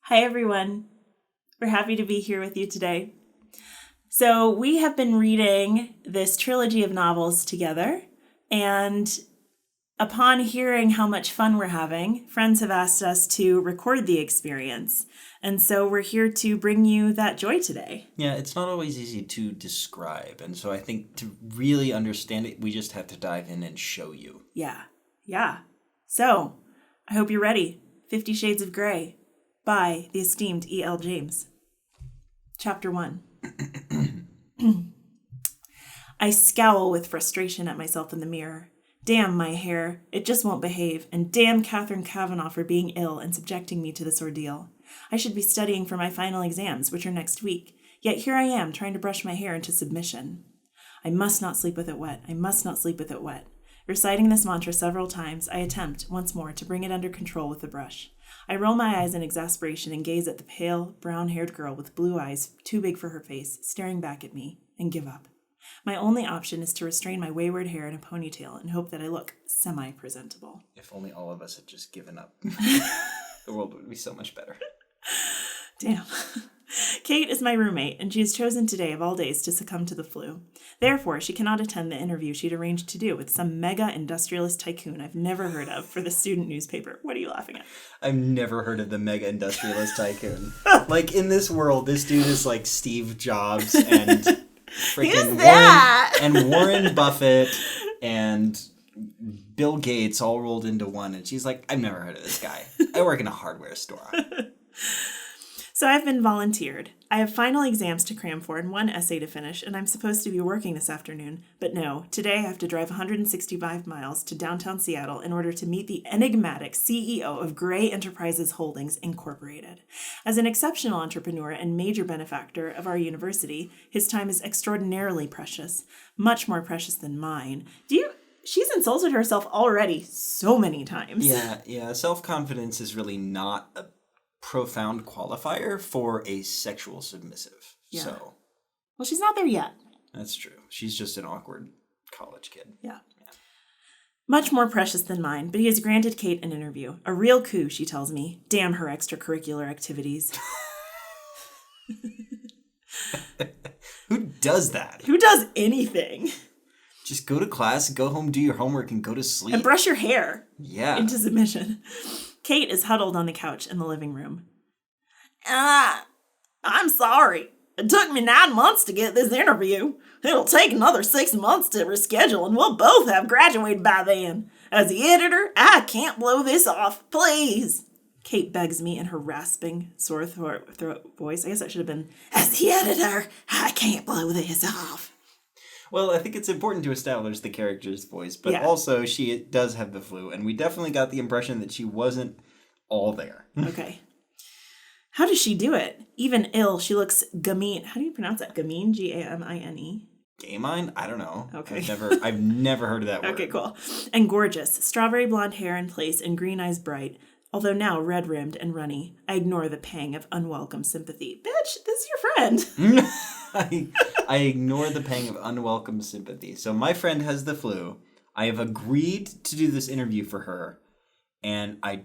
Hi, everyone. We're happy to be here with you today. So we have been reading this trilogy of novels together, and upon hearing how much fun we're having, friends have asked us to record the experience. And so we're here to bring you that joy today. Yeah, it's not always easy to describe, and so I think to really understand it, we just have to dive in and show you. Yeah. So, I hope you're ready. 50 Shades of Grey by the esteemed E.L. James. Chapter 1. I scowl with frustration at myself in the mirror. Damn my hair, it just won't behave, and damn Catherine Kavanagh for being ill and subjecting me to this ordeal. I should be studying for my final exams, which are next week, yet here I am trying to brush my hair into submission. I must not sleep with it wet. I must not sleep with it wet. Reciting this mantra several times, I attempt, once more, to bring it under control with the brush. I roll my eyes in exasperation and gaze at the pale, brown-haired girl with blue eyes too big for her face, staring back at me, and give up. My only option is to restrain my wayward hair in a ponytail and hope that I look semi-presentable. If only all of us had just given up. The world would be so much better. Damn. Kate is my roommate, and she has chosen today of all days to succumb to the flu. Therefore, she cannot attend the interview she'd arranged to do with some mega industrialist tycoon I've never heard of for the student newspaper. What are you laughing at? I've never heard of the mega industrialist tycoon. Like, in this world, this dude is like Steve Jobs and freaking Warren Buffett and Bill Gates all rolled into one. And she's like, I've never heard of this guy. I work in a hardware store. So I've been volunteered. I have final exams to cram for and one essay to finish, and I'm supposed to be working this afternoon. But no, today I have to drive 165 miles to downtown Seattle in order to meet the enigmatic CEO of Gray Enterprises Holdings, Incorporated. As an exceptional entrepreneur and major benefactor of our university, his time is extraordinarily precious, much more precious than mine. She's insulted herself already so many times. Yeah. Self-confidence is really not a profound qualifier for a sexual submissive. Yeah. So, well, she's not there yet. That's true. She's just an awkward college kid. Yeah. Much more precious than mine, but he has granted Kate an interview. A real coup, she tells me. Damn her extracurricular activities. Who does that? Who does anything? Just go to class, go home, do your homework, and go to sleep. And brush your hair. Yeah. Into submission. Kate is huddled on the couch in the living room. I'm sorry. It took me 9 months to get this interview. It'll take another 6 months to reschedule, and we'll both have graduated by then. As the editor, I can't blow this off. Please. Kate begs me in her rasping, sore throat voice. I guess that should have been, as the editor, I can't blow this off. Well, I think it's important to establish the character's voice, but also she does have the flu, and we definitely got the impression that she wasn't all there. Okay. How does she do it? Even ill, she looks gamine. How do you pronounce that? Gamine? Gamine? Gamine? I don't know. Okay. I've never heard of that word. Okay, cool. And gorgeous. Strawberry blonde hair in place and green eyes bright. Although now red-rimmed and runny, I ignore the pang of unwelcome sympathy. Bitch, this is your friend. I ignore the pang of unwelcome sympathy. So my friend has the flu. I have agreed to do this interview for her. And I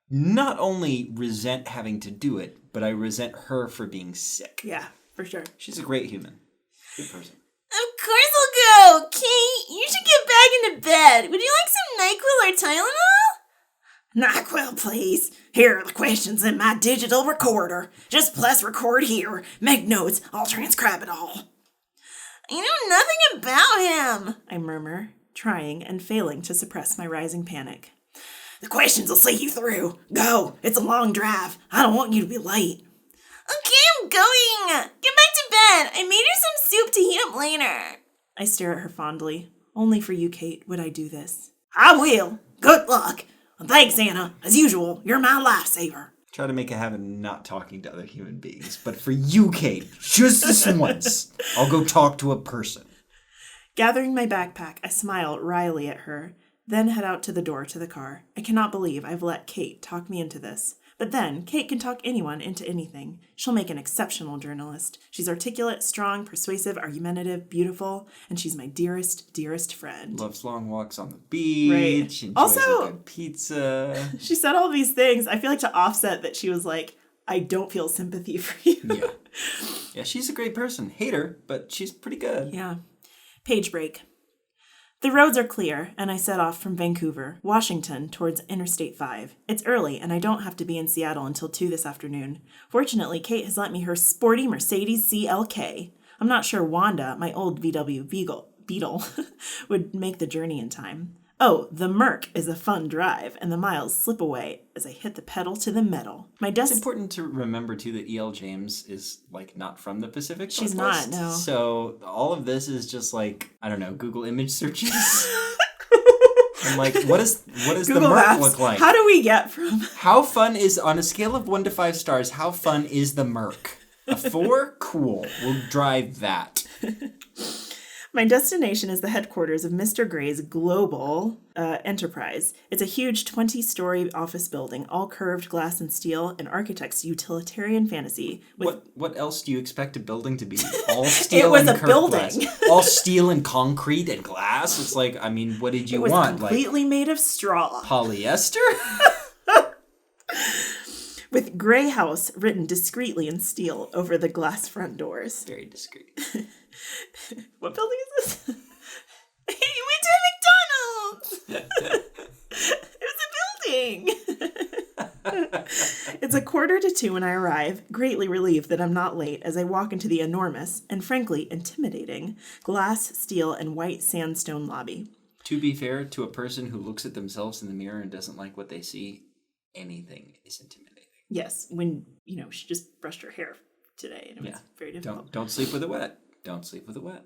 not only resent having to do it, but I resent her for being sick. Yeah, for sure. She's a great human. Good person. Of course I'll go. Kate, you should get back into bed. Would you like some NyQuil or Tylenol? NyQuil, please. Here are the questions in my digital recorder. Just press record here. Make notes. I'll transcribe it all. I know nothing about him, I murmur, trying and failing to suppress my rising panic. The questions will see you through. Go. It's a long drive. I don't want you to be late. Okay, I'm going. Get back to bed. I made her some soup to heat up later. I stare at her fondly. Only for you, Kate, would I do this. I will. Good luck. Thanks, Anna. As usual, you're my lifesaver. Try to make a habit of not talking to other human beings. But for you, Kate, just this once, I'll go talk to a person. Gathering my backpack, I smile wryly at her, then head out to the door to the car. I cannot believe I've let Kate talk me into this. But then, Kate can talk anyone into anything. She'll make an exceptional journalist. She's articulate, strong, persuasive, argumentative, beautiful, and she's my dearest, dearest friend. Loves long walks on the beach. Right. Enjoys a good pizza. She said all these things. I feel like to offset that she was like, I don't feel sympathy for you. Yeah. Yeah, she's a great person. Hate her, but she's pretty good. Yeah. Page break. The roads are clear, and I set off from Vancouver, Washington, towards Interstate 5. It's early, and I don't have to be in Seattle until 2 this afternoon. Fortunately, Kate has lent me her sporty Mercedes CLK. I'm not sure Wanda, my old VW Beetle, would make the journey in time. Oh, the Merc is a fun drive, and the miles slip away as I hit the pedal to the metal. It's important to remember, too, that E.L. James is, like, not from the Pacific Northwest. She's not, no. So all of this is just, like, I don't know, Google image searches. And, like, what does the Merc Maps. look like? How do we get from... How fun is, on a scale of 1 to 5 stars, how fun is the Merc? A 4? Cool. We'll drive that. My destination is the headquarters of Mr. Gray's global enterprise. It's a huge 20-story office building, all curved glass and steel, an architect's utilitarian fantasy. What else do you expect a building to be? All steel It was and a curved building. glass. All steel and concrete and glass? It's like, I mean, what did you It was want? completely made of straw. Polyester? With Gray House written discreetly in steel over the glass front doors. Very discreet. What building is this? Hey, you went to McDonald's! It was a building! It's 1:45 when I arrive, greatly relieved that I'm not late as I walk into the enormous, and frankly intimidating, glass, steel, and white sandstone lobby. To be fair, to a person who looks at themselves in the mirror and doesn't like what they see, anything is intimidating. Yes, when, she just brushed her hair today, and it was very difficult. Don't sleep with it wet. Don't sleep with it wet.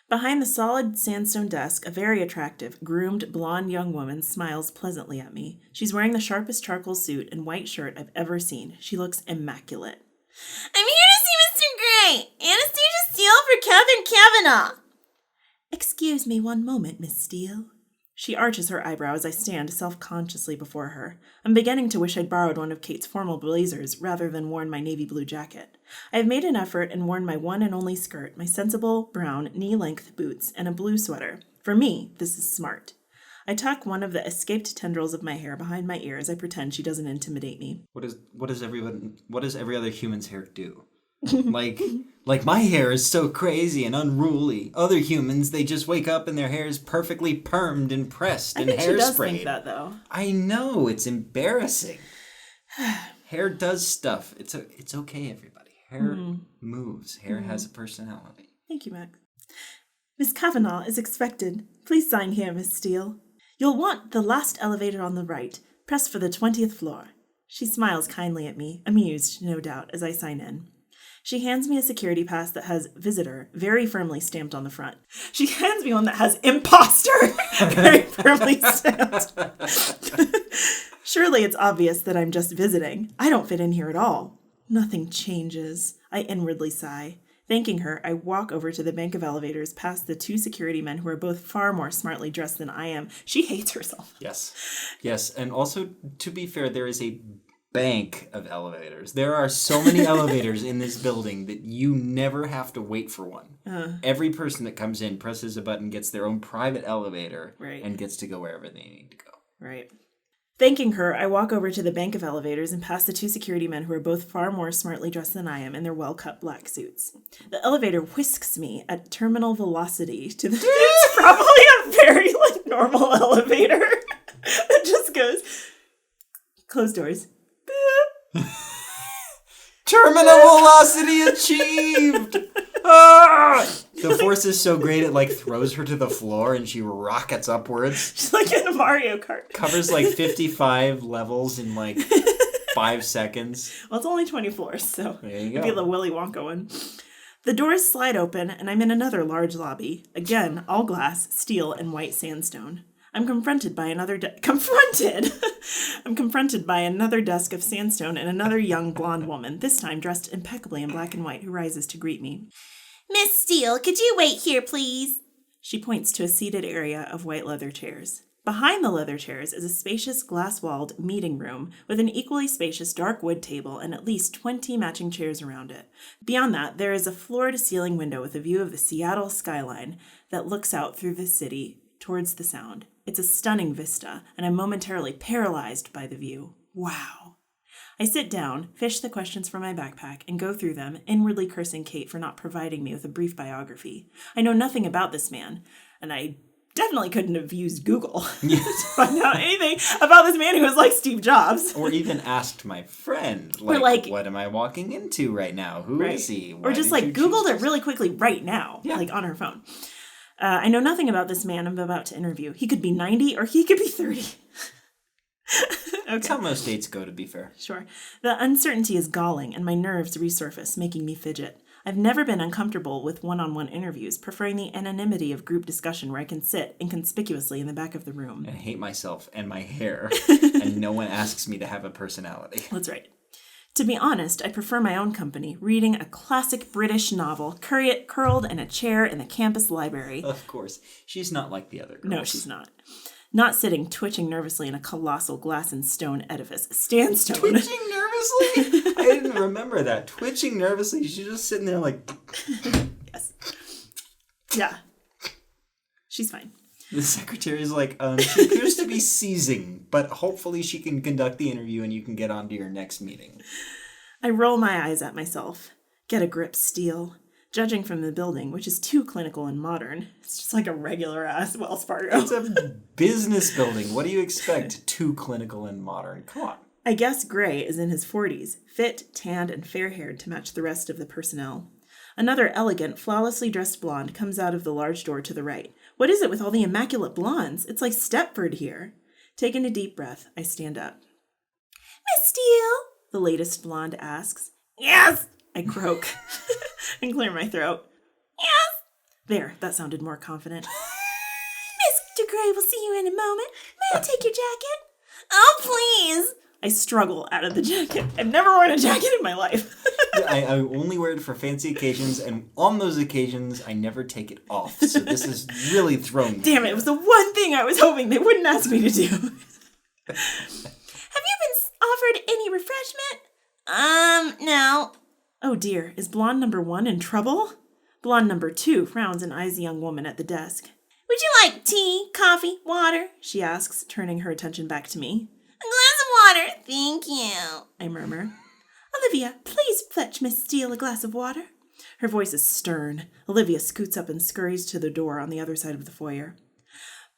Behind the solid sandstone desk, a very attractive, groomed, blonde young woman smiles pleasantly at me. She's wearing the sharpest charcoal suit and white shirt I've ever seen. She looks immaculate. I'm here to see Mr. Gray! Anastasia Steele for Catherine Kavanaugh! Excuse me one moment, Miss Steele. She arches her eyebrow as I stand self-consciously before her. I'm beginning to wish I'd borrowed one of Kate's formal blazers rather than worn my navy blue jacket. I have made an effort and worn my one and only skirt, my sensible, brown, knee-length boots, and a blue sweater. For me, this is smart. I tuck one of the escaped tendrils of my hair behind my ear as I pretend she doesn't intimidate me. What does every other human's hair do? Like my hair is so crazy and unruly. Other humans, they just wake up and their hair is perfectly permed and pressed and I think hairsprayed. she does think that, though. I know, it's embarrassing. Hair does stuff. It's okay, everybody. Hair moves. Hair has a personality. Thank you, Max. Miss Kavanaugh is expected. Please sign here, Miss Steele. You'll want the last elevator on the right. Press for the 20th floor. She smiles kindly at me, amused, no doubt, as I sign in. She hands me a security pass that has visitor very firmly stamped on the front. She hands me one that has imposter very firmly stamped. Surely it's obvious that I'm just visiting. I don't fit in here at all. Nothing changes. I inwardly sigh. Thanking her, I walk over to the bank of elevators past the 2 security men who are both far more smartly dressed than I am. She hates herself. Yes. And also, to be fair, there is a bank of elevators. There are so many elevators in this building that you never have to wait for one. Every person that comes in presses a button, gets their own private elevator, and gets to go wherever they need to go. Right. Thanking her, I walk over to the bank of elevators and past the 2 security men who are both far more smartly dressed than I am in their well-cut black suits. The elevator whisks me at terminal velocity to the... It's probably a very, normal elevator. It just goes... Close doors. Terminal velocity achieved! The force is so great it throws her to the floor and she rockets upwards. She's like in a Mario Kart. Covers 55 levels in 5 seconds. Well, it's only 20 floors, so there you go. It'd be the Willy Wonka one. The doors slide open and I'm in another large lobby. Again, all glass, steel, and white sandstone. I'm confronted by another desk of sandstone and another young blonde woman, this time dressed impeccably in black and white, who rises to greet me. Miss Steele, could you wait here, please? She points to a seated area of white leather chairs. Behind the leather chairs is a spacious glass-walled meeting room with an equally spacious dark wood table and at least 20 matching chairs around it. Beyond that, there is a floor-to-ceiling window with a view of the Seattle skyline that looks out through the city towards the Sound. It's a stunning vista, and I'm momentarily paralyzed by the view. Wow. I sit down, fish the questions from my backpack, and go through them, inwardly cursing Kate for not providing me with a brief biography. I know nothing about this man, and I definitely couldn't have used Google to find out anything about this man who was like Steve Jobs. Or even asked my friend, like, what am I walking into right now? Who is he? Or just like Googled it really quickly right now, like on her phone. I know nothing about this man I'm about to interview. He could be 90 or he could be 30. That's how most dates go, to be fair. Sure. The uncertainty is galling, and my nerves resurface, making me fidget. I've never been uncomfortable with one-on-one interviews, preferring the anonymity of group discussion where I can sit inconspicuously in the back of the room. I hate myself and my hair, and no one asks me to have a personality. That's right. To be honest, I prefer my own company, reading a classic British novel, curled in a chair in the campus library. Of course. She's not like the other girls. No, she's not. Not sitting, twitching nervously in a colossal glass and stone edifice. Sandstone. Twitching nervously? I didn't remember that. Twitching nervously? She's just sitting there like... Yes. Yeah. She's fine. The secretary's like, she appears to be seizing, but hopefully she can conduct the interview and you can get on to your next meeting. I roll my eyes at myself. Get a grip, Steele. Judging from the building, which is too clinical and modern, it's just like a regular-ass Wells Fargo. It's a business building. What do you expect? Too clinical and modern. Come on. I guess Gray is in his 40s, fit, tanned, and fair-haired to match the rest of the personnel. Another elegant, flawlessly dressed blonde comes out of the large door to the right. What is it with all the immaculate blondes? It's like Stepford here. Taking a deep breath, I stand up. Miss Steele? The latest blonde asks. Yes! I croak and clear my throat. Yes! There, that sounded more confident. Mr. Gray will see you in a moment. May I take your jacket? Oh, please! I struggle out of the jacket. I've never worn a jacket in my life. I only wear it for fancy occasions, and on those occasions, I never take it off. So this is really thrown me. Damn it, it was the one thing I was hoping they wouldn't ask me to do. Have you been offered any refreshment? No. Oh dear, is blonde number 1 in trouble? Blonde number 2 frowns and eyes the young woman at the desk. Would you like tea, coffee, water? She asks, turning her attention back to me. A glass of water, thank you, I murmur. Olivia, please fetch Miss Steele a glass of water. Her voice is stern. Olivia scoots up and scurries to the door on the other side of the foyer.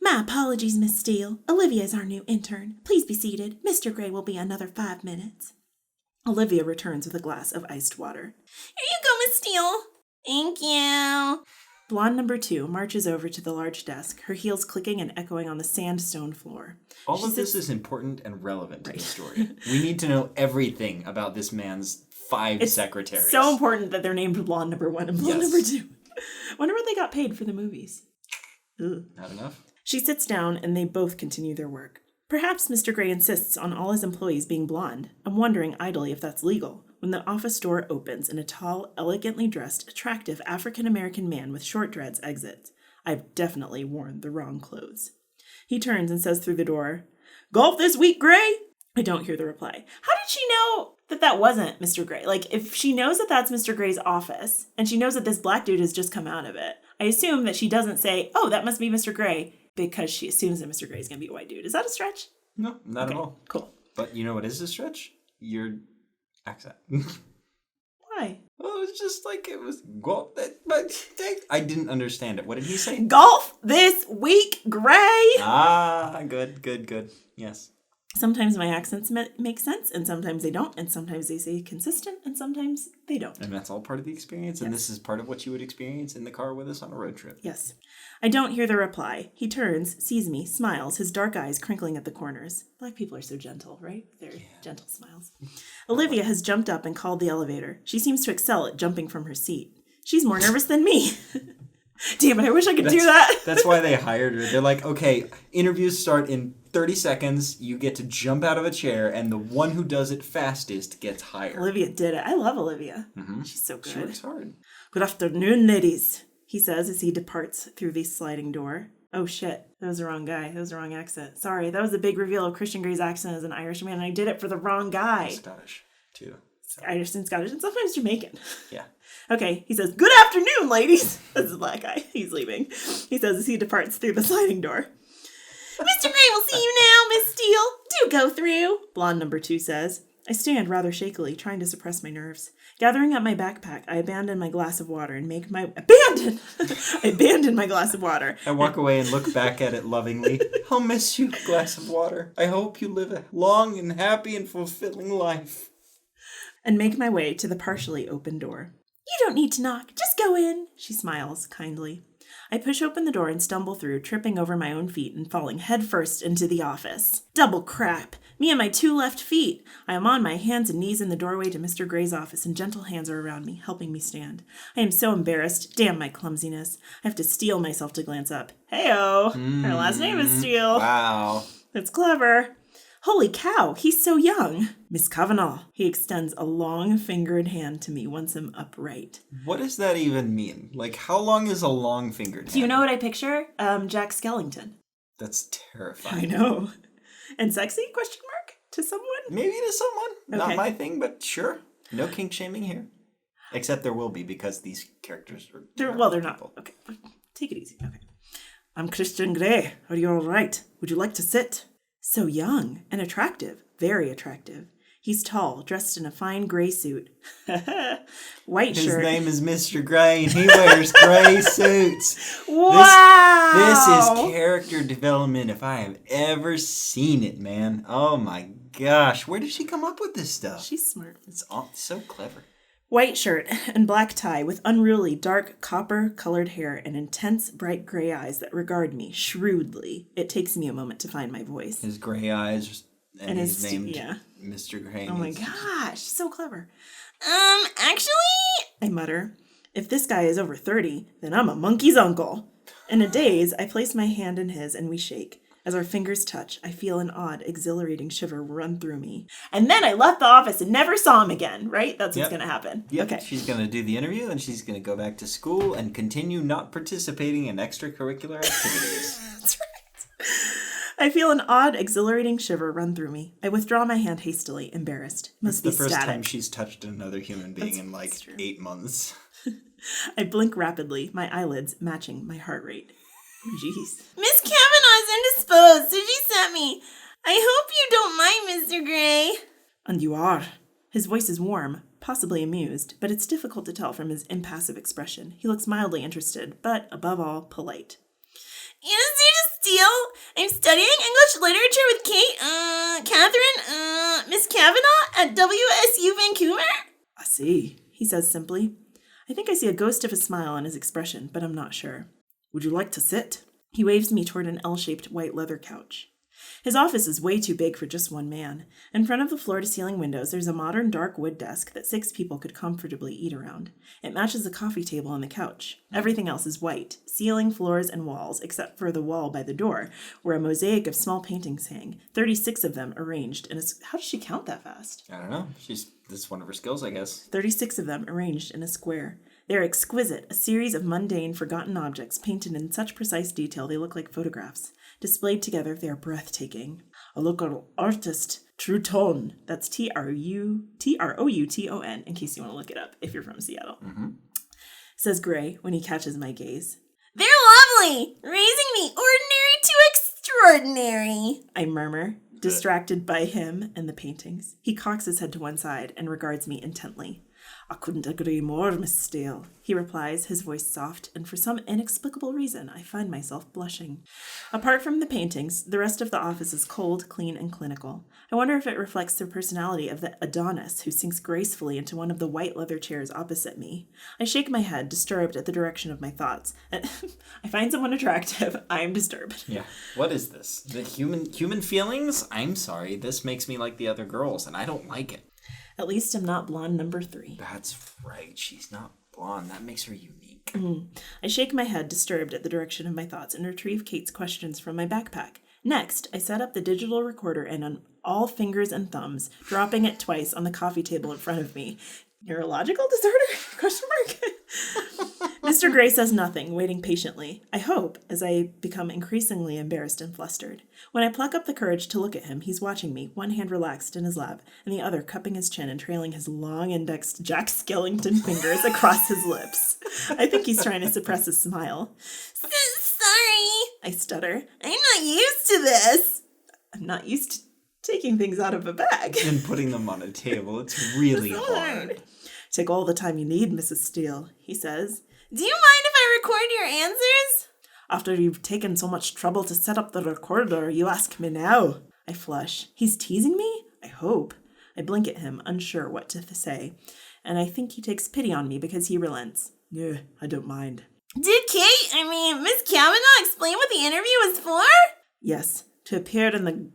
My apologies, Miss Steele. Olivia is our new intern. Please be seated. Mr. Gray will be another 5 minutes. Olivia returns with a glass of iced water. Here you go, Miss Steele. Thank you. Blonde number 2 marches over to the large desk, her heels clicking and echoing on the sandstone floor. All of this is important and relevant to the story. We need to know everything about this man's 5 secretaries. It's so important that they're named blonde number 1 and blonde number 2. Wonder what they got paid for the movies. Ugh. Not enough. She sits down and they both continue their work. Perhaps Mr. Gray insists on all his employees being blonde. I'm wondering idly if that's legal, when the office door opens and a tall, elegantly dressed, attractive African-American man with short dreads exits. I've definitely worn the wrong clothes. He turns and says through the door, "Golf this week, Gray?" I don't hear the reply. How did she know that that wasn't Mr. Gray? Like, if she knows that that's Mr. Gray's office, and she knows that this black dude has just come out of it, I assume that she doesn't say, "Oh, that must be Mr. Gray," because she assumes that Mr. Gray is going to be a white dude. Is that a stretch? No, not at all. Cool. But you know what is a stretch? Your accent. Why? Well, it was just like it was. Well, but I didn't understand it. What did he say? Golf this week, Gray. Ah, good. Yes. Sometimes my accents make sense, and sometimes they don't, and sometimes they say consistent, and sometimes they don't. And that's all part of the experience, and this is part of what you would experience in the car with us on a road trip. Yes. I don't hear the reply. He turns, sees me, smiles, his dark eyes crinkling at the corners. Black people are so gentle, right? They're gentle smiles. Olivia has jumped up and called the elevator. She seems to excel at jumping from her seat. She's more nervous than me. Damn it, I wish I could do that. That's why they hired her. They're like, okay, interviews start in 30 seconds. You get to jump out of a chair, and the one who does it fastest gets hired. Olivia did it. I love Olivia. Mm-hmm. She's so good. She works hard. Good afternoon, ladies, he says as he departs through the sliding door. Oh shit, that was the wrong guy. That was the wrong accent. Sorry, that was the big reveal of Christian Grey's accent as an Irishman, and I did it for the wrong guy. I'm Scottish, too. Irish and Scottish, and sometimes Jamaican. Yeah. Okay, he says, "Good afternoon, ladies." That's the black guy. He's leaving. He says as he departs through the sliding door. "Mr. Gray will see you now, Miss Steele. Do go through," blonde number 2 says. I stand rather shakily, trying to suppress my nerves. Gathering up my backpack, I abandon my glass of water and make my... I abandon my glass of water. I walk away and look back at it lovingly. I'll miss you, glass of water. I hope you live a long and happy and fulfilling life. And make my way to the partially open door. You don't need to knock. Just go in, she smiles kindly. I push open the door and stumble through, tripping over my own feet and falling headfirst into the office. Double crap! Me and my 2 left feet! I am on my hands and knees in the doorway to Mr. Gray's office, and gentle hands are around me, helping me stand. I am so embarrassed. Damn my clumsiness. I have to steel myself to glance up. Heyo! Her last name is Steele. Wow. That's clever. Holy cow, he's so young. Miss Kavanagh. He extends a long-fingered hand to me once I'm upright. What does that even mean? Like, how long is a long-fingered hand? Do you know what I picture? Jack Skellington. That's terrifying. I know. And sexy, question mark? To someone? Maybe to someone. Okay. Not my thing, but sure. No kink shaming here. Except there will be, because these characters are... They're not. people. Okay, take it easy. Okay. I'm Christian Grey. Are you all right? Would you like to sit? So young and attractive. Very attractive. He's tall, dressed in a fine gray suit. White His shirt. name is Mr. Gray, and he wears gray suits. Wow! This is character development if I have ever seen it, man. Oh my gosh. Where did she come up with this stuff? She's smart. It's all so clever. White shirt and black tie with unruly dark copper-colored hair and intense bright gray eyes that regard me shrewdly. It takes me a moment to find my voice. His gray eyes, and he's named Mr. Gray. Oh my gosh, so clever. Actually, I mutter, if this guy is over 30, then I'm a monkey's uncle. In a daze, I place my hand in his and we shake. As our fingers touch, I feel an odd, exhilarating shiver run through me. And then I left the office and never saw him again, right? That's what's going to happen. Yep. Okay. She's going to do the interview, and she's going to go back to school and continue not participating in extracurricular activities. That's right. I feel an odd, exhilarating shiver run through me. I withdraw my hand hastily, embarrassed. Must be It's the first static. time she's touched another human being in like 8 months. I blink rapidly, my eyelids matching my heart rate. Jeez. Miss Kavanaugh's indisposed, so she sent me. I hope you don't mind, Mr. Gray. And you are. His voice is warm, possibly amused, but it's difficult to tell from his impassive expression. He looks mildly interested, but, above all, polite. Anastasia Steele, I'm studying English literature with Catherine, Miss Kavanagh at WSU Vancouver. I see, he says simply. I think I see a ghost of a smile on his expression, but I'm not sure. Would you like to sit? He waves me toward an L-shaped white leather couch. His office is way too big for just one man. In front of the floor-to-ceiling windows, there's a modern dark wood desk that 6 people could comfortably eat around. It matches the coffee table on the couch. Everything else is white, ceiling, floors, and walls, except for the wall by the door, where a mosaic of small paintings hang, 36 of them arranged in a... How does she count that fast? I don't know. That's one of her skills, I guess. 36 of them arranged in a square. They are exquisite, a series of mundane, forgotten objects painted in such precise detail they look like photographs. Displayed together, they are breathtaking. A local artist, Trouton, that's Trouton, in case you want to look it up if you're from Seattle, says Gray when he catches my gaze. They're lovely, raising me ordinary to extraordinary, I murmur, distracted by him and the paintings. He cocks his head to one side and regards me intently. I couldn't agree more, Miss Steele, he replies, his voice soft, and for some inexplicable reason, I find myself blushing. Apart from the paintings, the rest of the office is cold, clean, and clinical. I wonder if it reflects the personality of the Adonis who sinks gracefully into one of the white leather chairs opposite me. I shake my head, disturbed at the direction of my thoughts. I find someone attractive. I am disturbed. Yeah. What is this? The human feelings? I'm sorry. This makes me like the other girls, and I don't like it. At least I'm not blonde number 3. That's right. She's not blonde. That makes her unique. I shake my head, disturbed at the direction of my thoughts, and retrieve Kate's questions from my backpack. Next, I set up the digital recorder and on all fingers and thumbs, dropping it twice on the coffee table in front of me. Neurological disorder? Question mark? Mr. Gray says nothing, waiting patiently, I hope, as I become increasingly embarrassed and flustered. When I pluck up the courage to look at him, he's watching me, one hand relaxed in his lap, and the other cupping his chin and trailing his long-indexed Jack Skellington fingers across his lips. I think he's trying to suppress a smile. Sorry, I stutter. I'm not used to this. I'm not used taking things out of a bag. And putting them on a table. It's really So hard. Take all the time you need, Mrs. Steele, he says. Do you mind if I record your answers? After you've taken so much trouble to set up the recorder, you ask me now. I flush. He's teasing me? I hope. I blink at him, unsure what to say, and I think he takes pity on me because he relents. Yeah, I don't mind. Did Miss Kavanaugh explain what the interview was for? Yes, to appear in the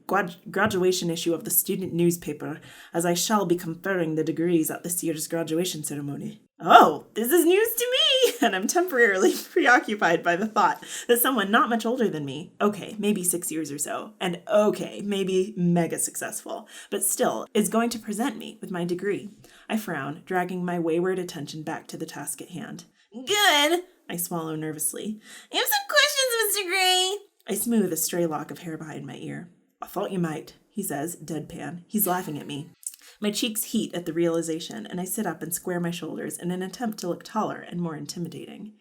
graduation issue of the student newspaper, as I shall be conferring the degrees at this year's graduation ceremony. Oh, this is news to me, and I'm temporarily preoccupied by the thought that someone not much older than me, okay, maybe 6 years or so, and okay, maybe mega successful, but still is going to present me with my degree. I frown, dragging my wayward attention back to the task at hand. Good, I swallow nervously. I have some questions, Mr. Gray. I smooth a stray lock of hair behind my ear. I thought you might, he says, deadpan. He's laughing at me. My cheeks heat at the realization, and I sit up and square my shoulders in an attempt to look taller and more intimidating.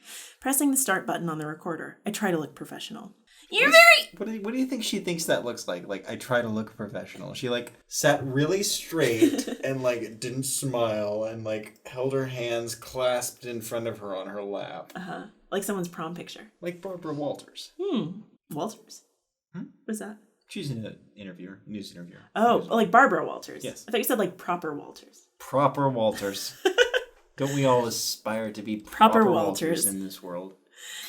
Pressing the start button on the recorder, I try to look professional. What do you think she thinks that looks like? Like, I try to look professional. She, sat really straight and, didn't smile and, held her hands clasped in front of her on her lap. Uh-huh. Like someone's prom picture. Like Barbara Walters. Walters? What is that? She's an interviewer, news interviewer. Oh, like Barbara Walters. Yes. I thought you said proper Walters. Proper Walters. Don't we all aspire to be Proper Walters in this world?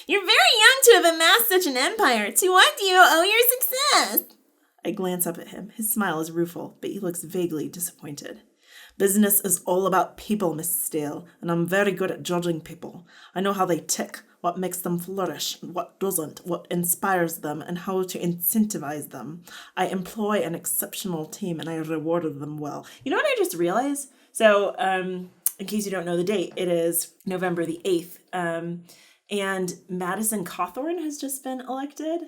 You're very young to have amassed such an empire. To what do you owe your success? I glance up at him. His smile is rueful, but he looks vaguely disappointed. Business is all about people, Miss Steele, and I'm very good at judging people. I know how they tick, what makes them flourish, and what doesn't, what inspires them, and how to incentivize them. I employ an exceptional team, and I rewarded them well. You know what I just realized? So, in case you don't know the date, it is November the 8th, and Madison Cawthorn has just been elected.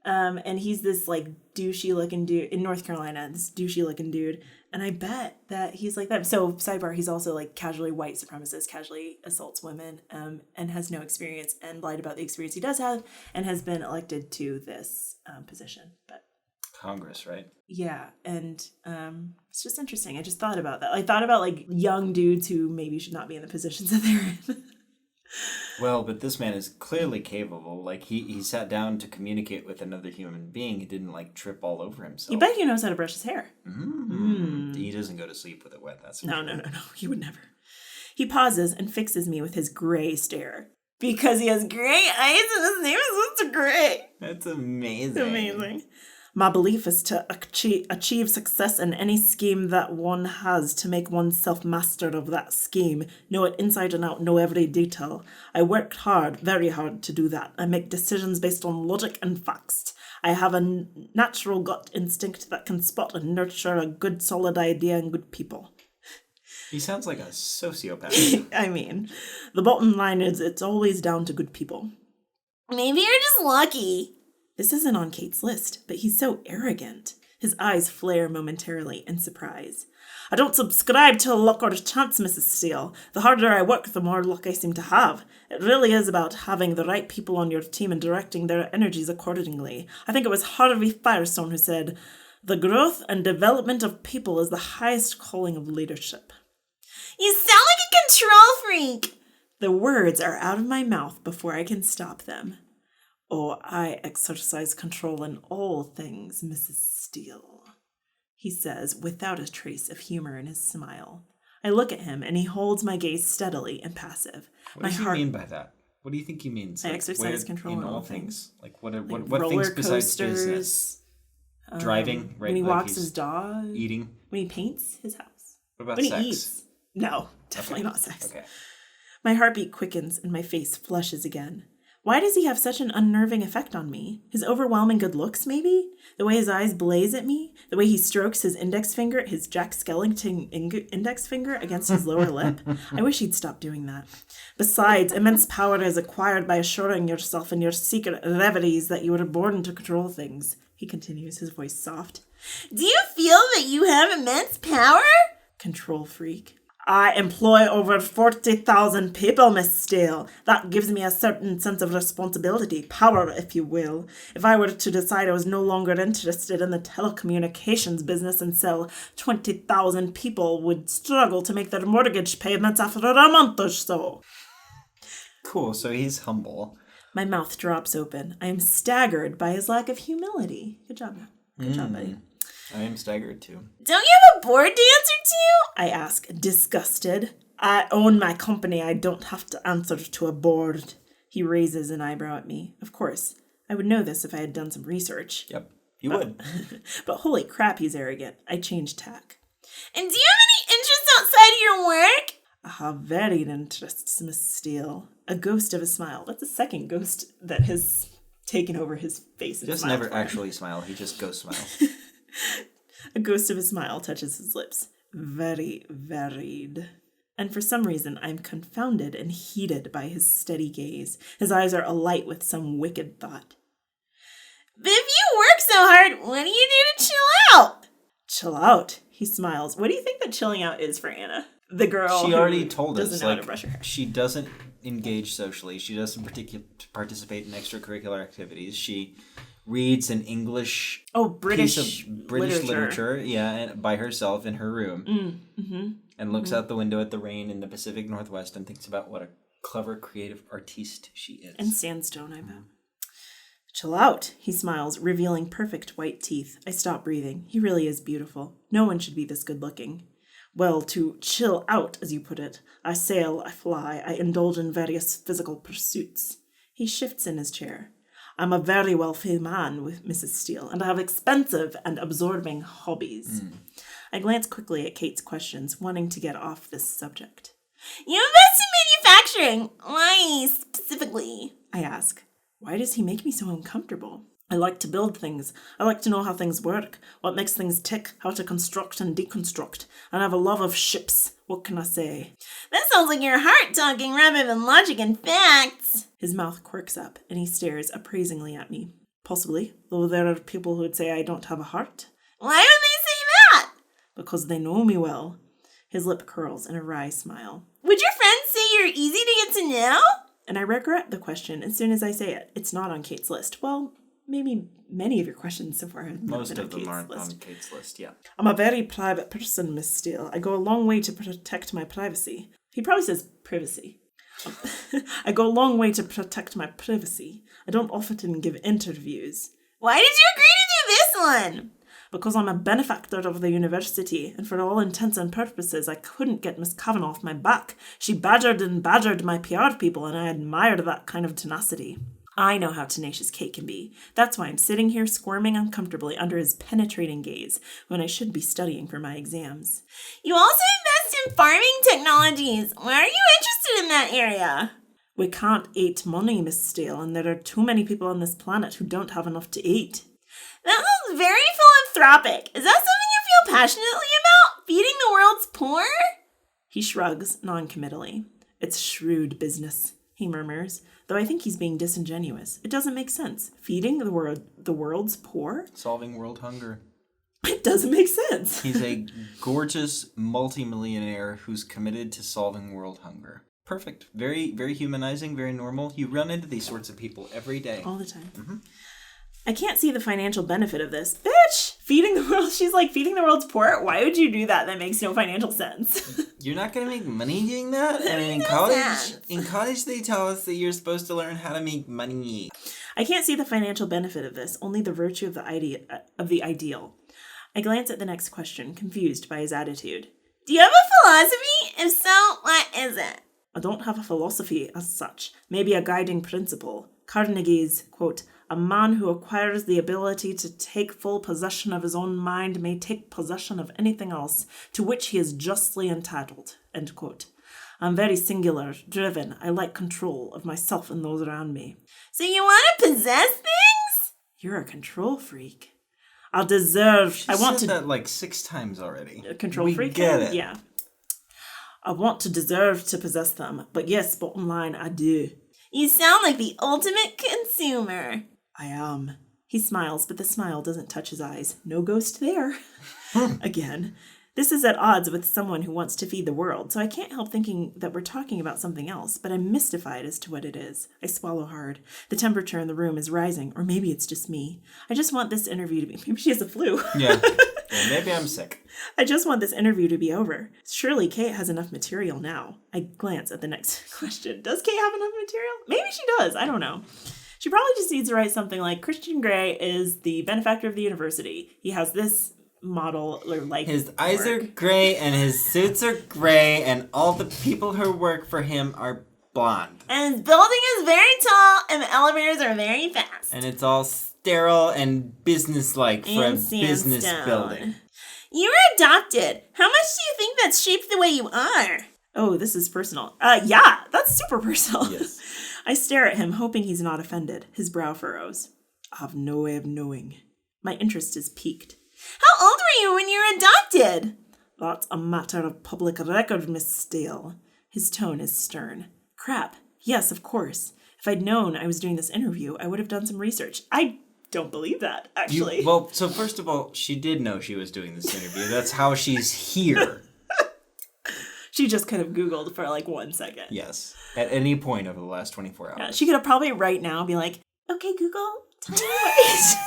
And he's this douchey-looking dude in North Carolina, this douchey-looking dude. And I bet that he's like that. So, sidebar, he's also casually white supremacist, casually assaults women, and has no experience and lied about the experience he does have and has been elected to this position. But Congress, right? yeah, and it's just interesting. I just thought about that. I thought about young dudes who maybe should not be in the positions that they're in. Well, but this man is clearly capable. He sat down to communicate with another human being. He didn't trip all over himself. You bet he knows how to brush his hair. He doesn't go to sleep with it wet. That's for No. sure. He would never. He pauses and fixes me with his gray stare. Because he has gray eyes and his name is Mr. Gray. That's amazing. It's amazing. My belief is to achieve success in any scheme that one has, to make oneself master of that scheme, know it inside and out, know every detail. I worked hard, very hard to do that. I make decisions based on logic and facts. I have a natural gut instinct that can spot and nurture a good solid idea and good people. He sounds like a sociopath. I mean, the bottom line is it's always down to good people. Maybe you're just lucky. This isn't on Kate's list, but he's so arrogant. His eyes flare momentarily in surprise. I don't subscribe to luck or chance, Mrs. Steele. The harder I work, the more luck I seem to have. It really is about having the right people on your team and directing their energies accordingly. I think it was Harvey Firestone who said, "The growth and development of people is the highest calling of leadership." You sound like a control freak! The words are out of my mouth before I can stop them. Oh, I exercise control in all things, Mrs. Steele, he says without a trace of humor in his smile. I look at him, and he holds my gaze steadily and passive. What does he mean by that? What do you think he means? I exercise control in all things. What things besides business? Driving, right? When he walks his dog. Eating. When he paints his house. What about when sex? He eats. No, definitely not sex. Okay. My heartbeat quickens, and my face flushes again. Why does he have such an unnerving effect on me? His overwhelming good looks, maybe? The way his eyes blaze at me? The way he strokes his his Jack Skellington index finger against his lower lip? I wish he'd stop doing that. Besides, immense power is acquired by assuring yourself in your secret reveries that you were born to control things. He continues, his voice soft. Do you feel that you have immense power? Control freak. I employ over 40,000 people, Miss Steele. That gives me a certain sense of responsibility, power, if you will. If I were to decide I was no longer interested in the telecommunications business and sell, 20,000 people would struggle to make their mortgage payments after a month or so. Cool, so he's humble. My mouth drops open. I am staggered by his lack of humility. Good job, man. Good job, buddy. I am staggered too. Don't you have a board to answer to? I ask, disgusted. I own my company. I don't have to answer to a board. He raises an eyebrow at me. Of course, I would know this if I had done some research. Yep, you would. But holy crap, he's arrogant. I change tack. And do you have any interests outside of your work? I have varied interests, Miss Steele. A ghost of a smile. That's the second ghost that has taken over his face. He doesn't never actually smile. He just ghost smiles. A ghost of a smile touches his lips. Very varied. And for some reason, I'm confounded and heated by his steady gaze. His eyes are alight with some wicked thought. But if you work so hard, what do you do to chill out? Chill out? He smiles. What do you think that chilling out is for Anna? The girl she already told us, doesn't know how to brush her hair. She doesn't engage socially. She doesn't participate in extracurricular activities. She reads an English British piece of British literature, and by herself in her room, and looks out the window at the rain in the Pacific Northwest and thinks about what a clever, creative artiste she is. And sandstone, I bet. Chill out, he smiles, revealing perfect white teeth. I stop breathing. He really is beautiful. No one should be this good looking. Well, to chill out, as you put it. I sail, I fly, I indulge in various physical pursuits. He shifts in his chair. I'm a very wealthy man with Mrs. Steele, and I have expensive and absorbing hobbies. I glance quickly at Kate's questions, wanting to get off this subject. You invest in manufacturing. Why specifically? I ask. Why does he make me so uncomfortable? I like to build things. I like to know how things work, what makes things tick, how to construct and deconstruct. And I have a love of ships. What can I say? That sounds like your heart talking rather than logic and facts. His mouth quirks up, and he stares appraisingly at me. Possibly, though there are people who would say I don't have a heart. Why would they say that? Because they know me well. His lip curls in a wry smile. Would your friends say you're easy to get to know? And I regret the question as soon as I say it. It's not on Kate's list. Well, maybe many of your questions so far have not Most been of them Kate's aren't list. on Kate's list, yeah. I'm a very private person, Miss Steele. I go a long way to protect my privacy. He probably says privacy. I go a long way to protect my privacy. I don't often give interviews. Why did you agree to do this one? Because I'm a benefactor of the university, and for all intents and purposes, I couldn't get Miss Kavanagh off my back. She badgered and badgered my PR people, and I admired that kind of tenacity. I know how tenacious Kate can be. That's why I'm sitting here squirming uncomfortably under his penetrating gaze when I should be studying for my exams. You also invest in farming technologies. Why are you interested in that area? We can't eat money, Miss Steele, and there are too many people on this planet who don't have enough to eat. That sounds very philanthropic. Is that something you feel passionately about? Feeding the world's poor? He shrugs noncommittally. It's shrewd business, he murmurs, though I think he's being disingenuous. It doesn't make sense. Feeding the world's poor? Solving world hunger. It doesn't make sense. He's a gorgeous multimillionaire who's committed to solving world hunger. Perfect. Very, very humanizing, very normal. You run into these sorts of people every day. All the time. Mm-hmm. I can't see the financial benefit of this. Bitch! Feeding the world. She's like, feeding the world's poor? Why would you do that? That makes no financial sense. You're not going to make money doing that? I mean, in college they tell us that you're supposed to learn how to make money. I can't see the financial benefit of this, only the virtue of the ideal. I glance at the next question, confused by his attitude. Do you have a philosophy? If so, what is it? I don't have a philosophy as such, maybe a guiding principle. Carnegie's, quote, a man who acquires the ability to take full possession of his own mind may take possession of anything else to which he is justly entitled, end quote. I'm very singular, driven. I like control of myself and those around me. So you want to possess things? You're a control freak. I want said that like 6 times already. A control freak? Get it. Yeah. I want to deserve to possess them, but yes, bottom line, I do. You sound like the ultimate consumer. I am. He smiles, but the smile doesn't touch his eyes. No ghost there. Again. This is at odds with someone who wants to feed the world, so I can't help thinking that we're talking about something else, but I'm mystified as to what it is. I swallow hard. The temperature in the room is rising, or maybe it's just me. I just want this interview to be... Maybe she has a flu. Yeah. Maybe I'm sick. I just want this interview to be over. Surely Kate has enough material now. I glance at the next question. Does Kate have enough material? Maybe she does. I don't know. She probably just needs to write something like, Christian Grey is the benefactor of the university. He has this model or like his eyes are gray and his suits are gray and all the people who work for him are blonde. And his building is very tall and the elevators are very fast. And it's all sterile and businesslike for a business building. You were adopted. How much do you think that's shaped the way you are? Oh, this is personal. Yeah, that's super personal. Yes. I stare at him, hoping he's not offended. His brow furrows. I've no way of knowing. My interest is piqued. How old were you when you were adopted? That's a matter of public record, Miss Steele. His tone is stern. Crap. Yes, of course. If I'd known I was doing this interview, I would have done some research. I don't believe that, actually. So first of all, she did know she was doing this interview. That's how she's here. She just kind of Googled for like 1 second. Yes. At any point over the last 24 hours. Yeah, she could have probably right now be like, okay, Google, tell me what.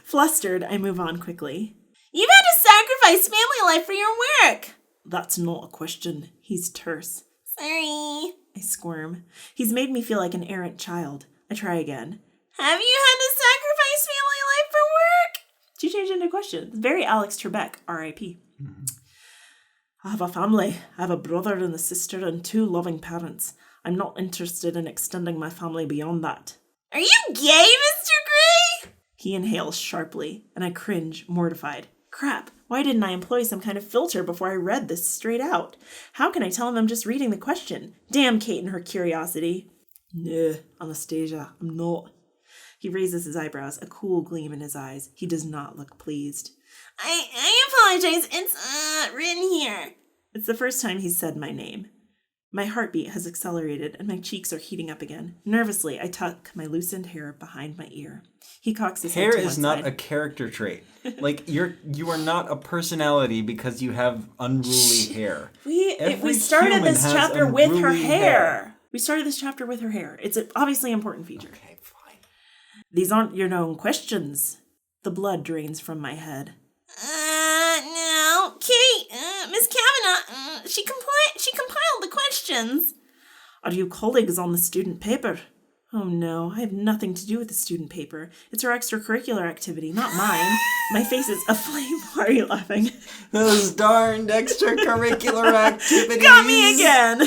Flustered, I move on quickly. You've had to sacrifice family life for your work. That's not a question. He's terse. Sorry. I squirm. He's made me feel like an errant child. I try again. Have you had to sacrifice family life for work? She changed into a question. Very Alex Trebek, R.I.P. Mm-hmm. I have a family. I have a brother and a sister and 2 loving parents. I'm not interested in extending my family beyond that. Are you gay, Mr. Grey? He inhales sharply, and I cringe, mortified. Crap, why didn't I employ some kind of filter before I read this straight out? How can I tell him I'm just reading the question? Damn Kate and her curiosity. Nah, Anastasia, I'm not. He raises his eyebrows, a cool gleam in his eyes. He does not look pleased. I apologize. It's written here. It's the first time he's said my name. My heartbeat has accelerated and my cheeks are heating up again. Nervously, I tuck my loosened hair behind my ear. He cocks his head to one side. Hair is not a character trait. Like you are not a personality because you have unruly hair. We started this chapter with her hair. We started this chapter with her hair. It's an obviously important feature. Okay, fine. These aren't your known questions. The blood drains from my head. No. Kate, Miss Kavanagh, she compiled the questions. Are you colleagues on the student paper? Oh no, I have nothing to do with the student paper. It's her extracurricular activity, not mine. My face is aflame. Why are you laughing? Those darned extracurricular activities. Got me again.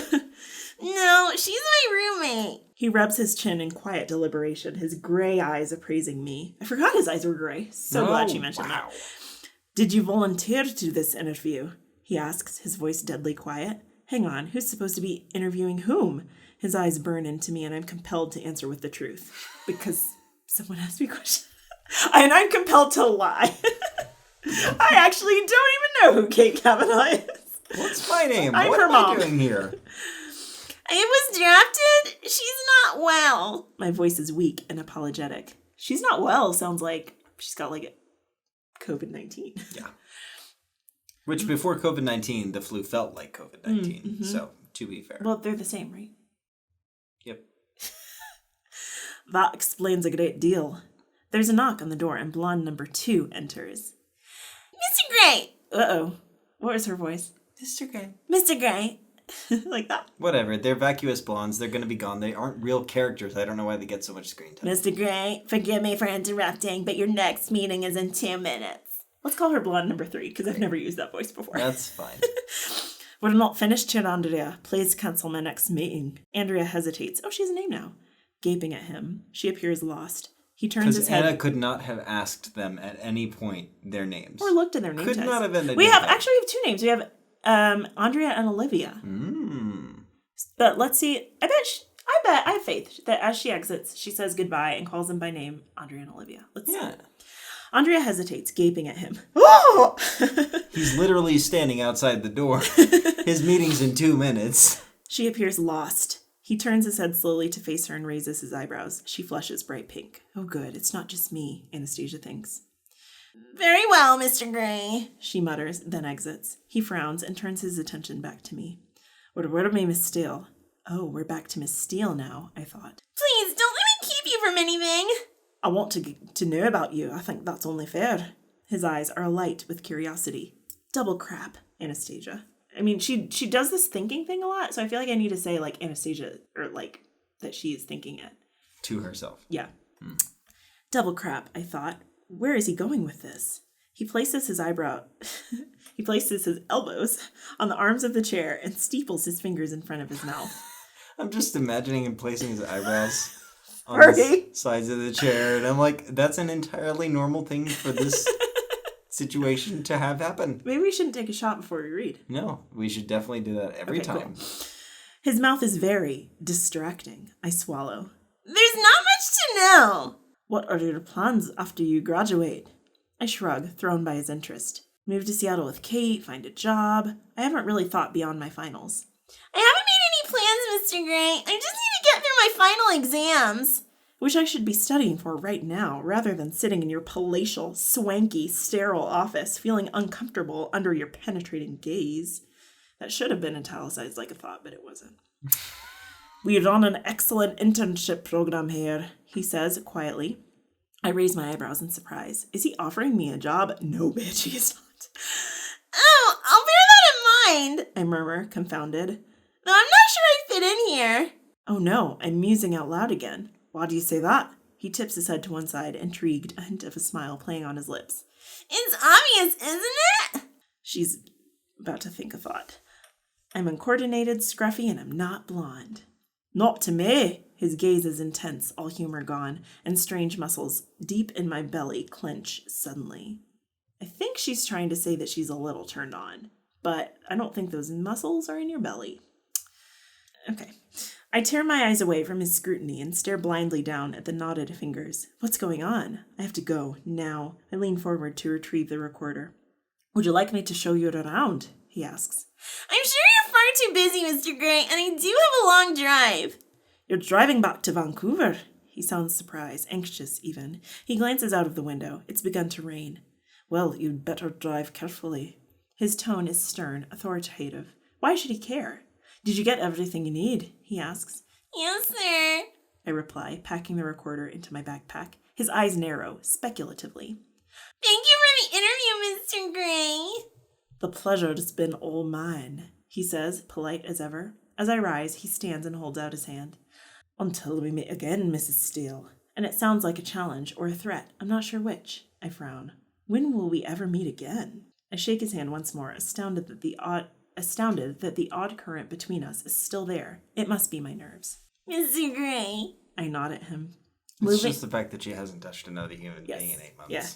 No, she's my roommate. He rubs his chin in quiet deliberation, his gray eyes appraising me. I forgot his eyes were gray. So glad she mentioned that. Did you volunteer to do this interview? He asks, his voice deadly quiet. Hang on, who's supposed to be interviewing whom? His eyes burn into me and I'm compelled to answer with the truth. Because someone asked me questions. And I'm compelled to lie. I actually don't even know who Kate Kavanagh is. What's my name? I'm what her am mom. I doing here? I was drafted. She's not well. My voice is weak and apologetic. She's not well sounds like she's got like COVID-19. Yeah. Which before COVID-19, the flu felt like COVID-19. Mm-hmm. So, to be fair. Well, they're the same, right? Yep. That explains a great deal. There's a knock on the door and blonde number 2 enters. Mr. Grey! Uh-oh. What was her voice? Mr. Grey. Mr. Grey. Like that. Whatever. They're vacuous blondes. They're going to be gone. They aren't real characters. I don't know why they get so much screen time. Mr. Grey, forgive me for interrupting, but your next meeting is in 2 minutes. Let's call her blonde number 3, because I've never used that voice before. That's fine. We're not finished here, Andrea. Please cancel my next meeting. Andrea hesitates. Oh, she has a name now. Gaping at him. She appears lost. He turns his head. Because Anna could not have asked them at any point their names. Or looked in their name tags. Could not have been. We have 2 names. We have Andrea and Olivia. But let's see. I bet I have faith that as she exits, she says goodbye and calls them by name, Andrea and Olivia. Let's see. Andrea hesitates, gaping at him. Oh! He's literally standing outside the door. His meeting's in 2 minutes. She appears lost. He turns his head slowly to face her and raises his eyebrows. She flushes bright pink. Oh good, it's not just me, Anastasia thinks. Very well, Mr. Gray, she mutters, then exits. He frowns and turns his attention back to me. Where am I, Miss Steele? Oh, we're back to Miss Steele now, I thought. Please, don't let me keep you from anything. I want to know about you. I think that's only fair. His eyes are alight with curiosity. Double crap, Anastasia. I mean, she does this thinking thing a lot, so I feel like I need to say, like, Anastasia, or, like, that she is thinking it. To herself. Yeah. Double crap, I thought. Where is he going with this? He places his elbows on the arms of the chair and steeples his fingers in front of his mouth. I'm just imagining him placing his eyebrows on Sorry. the sides of the chair, and I'm like, that's an entirely normal thing for this situation to have happen. Maybe we shouldn't take a shot before we read. No, we should definitely do that every Okay, time. cool. His mouth is very distracting. I swallow. There's not much to know. What are your plans after you graduate? I shrug, thrown by his interest. Move to Seattle with Kate, find a job. I haven't really thought beyond my finals. I haven't made any plans, Mr. Gray. I just need to get through my final exams. Which I should be studying for right now, rather than sitting in your palatial, swanky, sterile office, feeling uncomfortable under your penetrating gaze. That should have been italicized like a thought, but it wasn't. We run an excellent internship program here, he says quietly. I raise my eyebrows in surprise. Is he offering me a job? No, bitch, he is not. Oh, I'll bear that in mind. I murmur, confounded. Though I'm not sure I fit in here. Oh no, I'm musing out loud again. Why do you say that? He tips his head to one side, intrigued, a hint of a smile playing on his lips. It's obvious, isn't it? She's about to think a thought. I'm uncoordinated, scruffy, and I'm not blonde. Not to me! His gaze is intense, all humor gone, and strange muscles deep in my belly clench suddenly. I think she's trying to say that she's a little turned on, but I don't think those muscles are in your belly. Okay. I tear my eyes away from his scrutiny and stare blindly down at the knotted fingers. What's going on? I have to go, now. I lean forward to retrieve the recorder. Would you like me to show you around? He asks. I'm sure you're far too busy, Mr. Gray, and I do have a long drive. You're driving back to Vancouver? He sounds surprised, anxious even. He glances out of the window. It's begun to rain. Well, you'd better drive carefully. His tone is stern, authoritative. Why should he care? Did you get everything you need? He asks. Yes, sir. I reply, packing the recorder into my backpack. His eyes narrow, speculatively. Thank you for the interview, Mr. Gray. The pleasure's been all mine, he says, polite as ever. As I rise, he stands and holds out his hand. Until we meet again, Mrs. Steele. And it sounds like a challenge or a threat. I'm not sure which. I frown. When will we ever meet again? I shake his hand once more, astounded that the odd current between us is still there. It must be my nerves. Mr. Gray. I nod at him. It's just the fact that she hasn't touched another human Yes. being in 8 months. Yeah.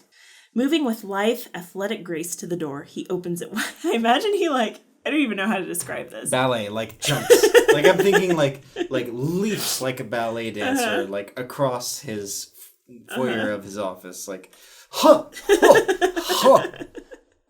Moving with lithe, athletic grace to the door, he opens it wide. I imagine he, I don't even know how to describe this. Ballet, like jumps. Like I'm thinking like leaps like a ballet dancer, like across his foyer of his office, like huh, huh, huh.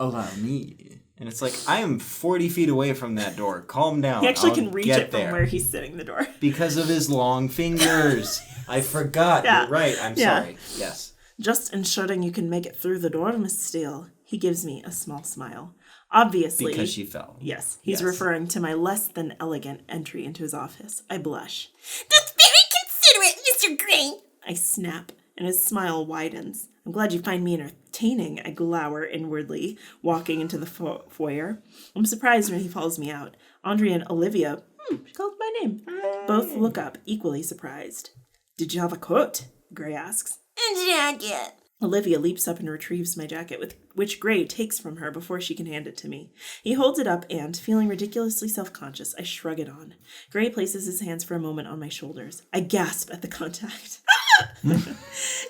Allow me. And it's like, I am 40 feet away from that door. Calm down. He actually I'll can reach get it from there. where he's sitting the door. Because of his long fingers. I forgot. Yeah. You're right. I'm Yeah. sorry. Yes. Just ensuring you can make it through the door, Miss Steele. He gives me a small smile. Obviously. Because she fell. Yes, he's Yes. referring to my less than elegant entry into his office. I blush. That's very considerate, Mr. Gray. I snap, and his smile widens. I'm glad you find me entertaining, I glower inwardly, walking into the foyer. I'm surprised when he follows me out. Andrea and Olivia, she called my name, both look up, equally surprised. Did you have a coat? Gray asks. A jacket. Olivia leaps up and retrieves my jacket, which Gray takes from her before she can hand it to me. He holds it up and, feeling ridiculously self-conscious, I shrug it on. Gray places his hands for a moment on my shoulders. I gasp at the contact.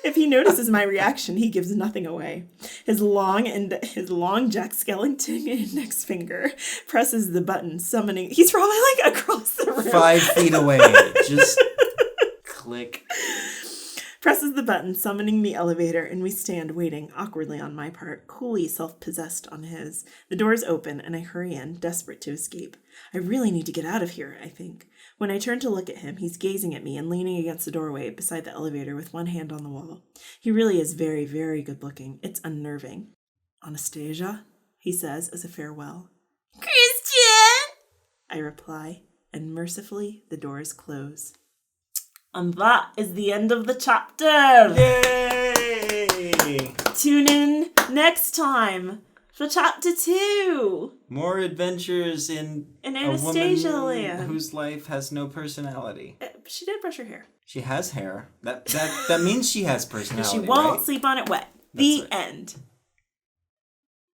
If he notices my reaction, he gives nothing away. His long Jack Skellington index finger presses the button, summoning... He's probably across the room. 5 feet away. Just click. presses the button, summoning the elevator, and we stand waiting, awkwardly on my part, coolly self-possessed on his. The doors open, and I hurry in, desperate to escape. I really need to get out of here, I think. When I turn to look at him, he's gazing at me and leaning against the doorway beside the elevator with one hand on the wall. He really is very, very good looking. It's unnerving. Anastasia, he says as a farewell. Christian! I reply, and mercifully the doors close. And that is the end of the chapter! Yay! Tune in next time for chapter 2! More adventures in Anastasia a woman land. whose life has no personality. She did brush her hair. She has hair. That means she has personality. She won't right? sleep on it wet. That's The right. end.